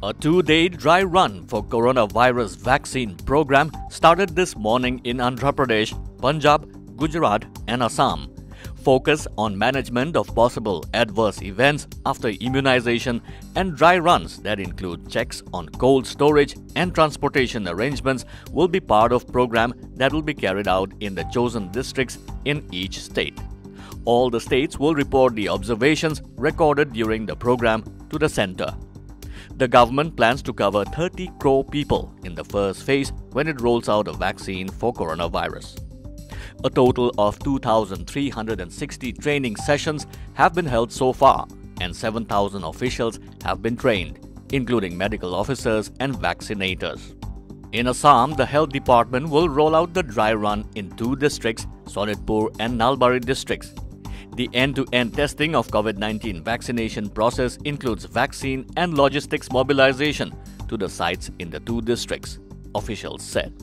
A two-day dry run for coronavirus vaccine program started this morning in Andhra Pradesh, Punjab, Gujarat and Assam. Focus on management of possible adverse events after immunization and dry runs that include checks on cold storage and transportation arrangements will be part of program that will be carried out in the chosen districts in each state. All the states will report the observations recorded during the program to the center. The government plans to cover 30 crore people in the first phase when it rolls out a vaccine for coronavirus. A total of 2,360 training sessions have been held so far, and 7,000 officials have been trained, including medical officers and vaccinators. In Assam, the health department will roll out the dry run in two districts, Sonitpur and Nalbari districts. The end-to-end testing of COVID-19 vaccination process includes vaccine and logistics mobilization to the sites in the two districts, officials said.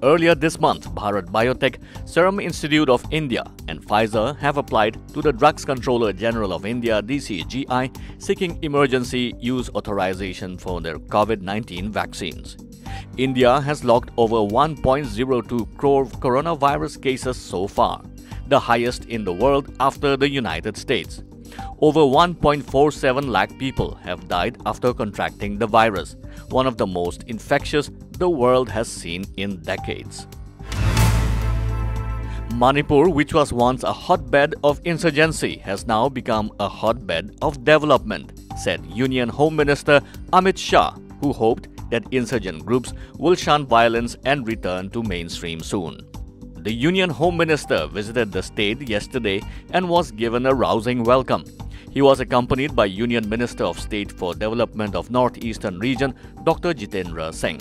Earlier this month, Bharat Biotech, Serum Institute of India and Pfizer have applied to the Drugs Controller General of India DCGI seeking emergency use authorization for their COVID-19 vaccines. India has logged over 1.02 crore coronavirus cases so far, the highest in the world after the United States. Over 1.47 lakh people have died after contracting the virus, one of the most infectious the world has seen in decades. Manipur, which was once a hotbed of insurgency, has now become a hotbed of development, said Union Home Minister Amit Shah, who hoped that insurgent groups will shun violence and return to mainstream soon. The Union Home Minister visited the state yesterday and was given a rousing welcome. He was accompanied by Union Minister of State for Development of Northeastern Region, Dr. Jitendra Singh.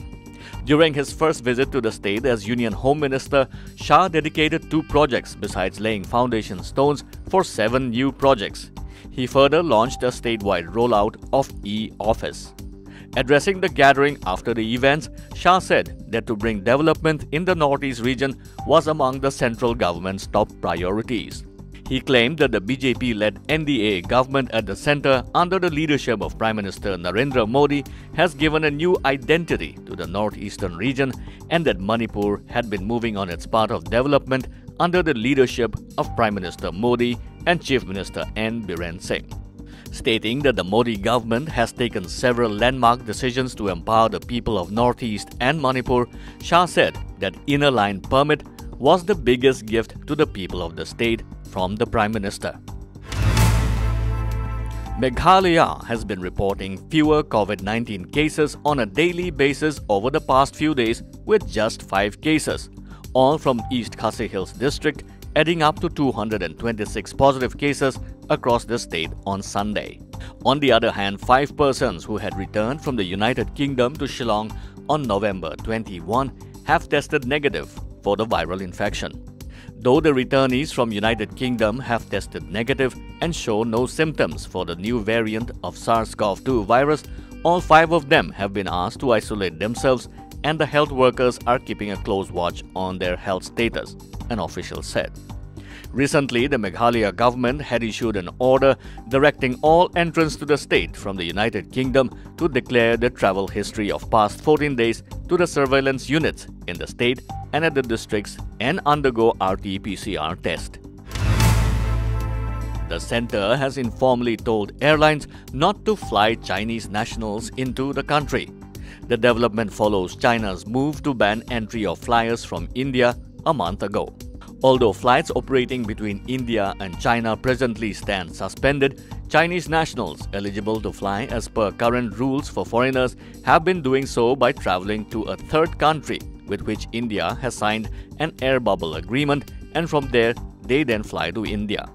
During his first visit to the state as Union Home Minister, Shah dedicated 2 projects besides laying foundation stones for 7 new projects. He further launched a statewide rollout of e-office. Addressing the gathering after the events, Shah said that to bring development in the Northeast region was among the central government's top priorities. He claimed that the BJP-led NDA government at the centre under the leadership of Prime Minister Narendra Modi has given a new identity to the northeastern region and that Manipur had been moving on its path of development under the leadership of Prime Minister Modi and Chief Minister N. Biren Singh. Stating that the Modi government has taken several landmark decisions to empower the people of Northeast and Manipur, Shah said that Inner Line Permit was the biggest gift to the people of the state from the Prime Minister. Meghalaya has been reporting fewer COVID-19 cases on a daily basis over the past few days with just 5 cases, all from East Khasi Hills district, adding up to 226 positive cases across the state on Sunday. On the other hand, 5 persons who had returned from the United Kingdom to Shillong on November 21 have tested negative for the viral infection. Though the returnees from United Kingdom have tested negative and show no symptoms for the new variant of SARS-CoV-2 virus, all 5 of them have been asked to isolate themselves and the health workers are keeping a close watch on their health status, an official said. Recently, the Meghalaya government had issued an order directing all entrants to the state from the United Kingdom to declare the travel history of past 14 days to the surveillance units in the state and at the districts and undergo RT-PCR test. The center has informally told airlines not to fly Chinese nationals into the country. The development follows China's move to ban entry of flyers from India a month ago. Although flights operating between India and China presently stand suspended, Chinese nationals eligible to fly as per current rules for foreigners have been doing so by traveling to a third country with which India has signed an air bubble agreement, and from there they then fly to India.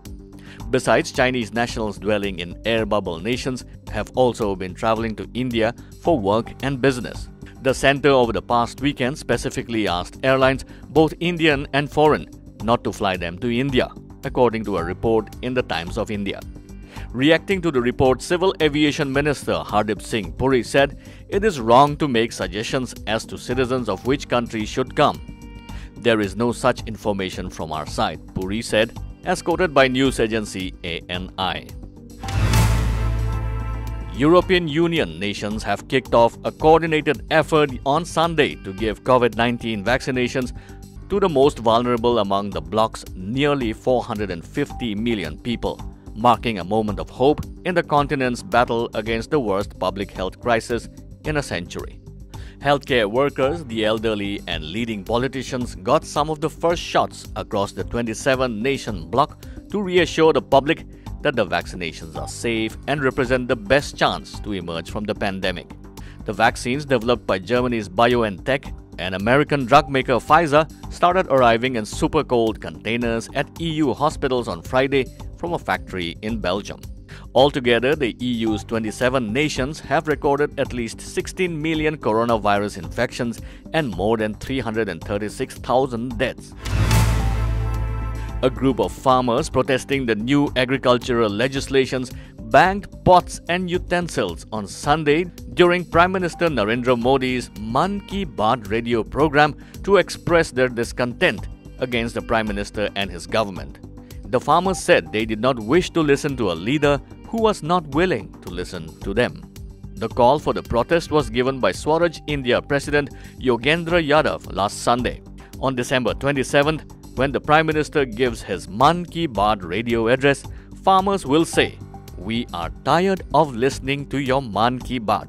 Besides, Chinese nationals dwelling in air bubble nations have also been traveling to India for work and business. The center over the past weekend specifically asked airlines, both Indian and foreign, not to fly them to India, according to a report in the Times of India. Reacting to the report, Civil Aviation Minister Hardip Singh Puri said it is wrong to make suggestions as to citizens of which country should come. There is no such information from our side, Puri said, as quoted by news agency ANI. European Union nations have kicked off a coordinated effort on Sunday to give COVID-19 vaccinations to the most vulnerable among the bloc's nearly 450 million people, marking a moment of hope in the continent's battle against the worst public health crisis in a century. Healthcare workers, the elderly, and leading politicians got some of the first shots across the 27-nation bloc to reassure the public that the vaccinations are safe and represent the best chance to emerge from the pandemic. The vaccines developed by Germany's BioNTech and American drug maker Pfizer started arriving in super cold containers at EU hospitals on Friday from a factory in Belgium. Altogether, the EU's 27 nations have recorded at least 16 million coronavirus infections and more than 336,000 deaths. A group of farmers protesting the new agricultural legislations banged pots and utensils on Sunday during Prime Minister Narendra Modi's Man Ki Baat radio program to express their discontent against the Prime Minister and his government. The farmers said they did not wish to listen to a leader who was not willing to listen to them. The call for the protest was given by Swaraj India President Yogendra Yadav last Sunday. On December 27th, when the Prime Minister gives his Man Ki Baat radio address, farmers will say, "We are tired of listening to your Man Ki Baat.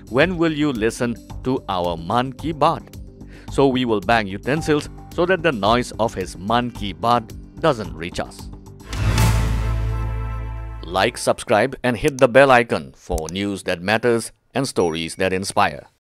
When will you listen to our Man Ki Baat?" So we will bang utensils so that the noise of his Man Ki Baat doesn't reach us. Like, subscribe, and hit the bell icon for news that matters and stories that inspire.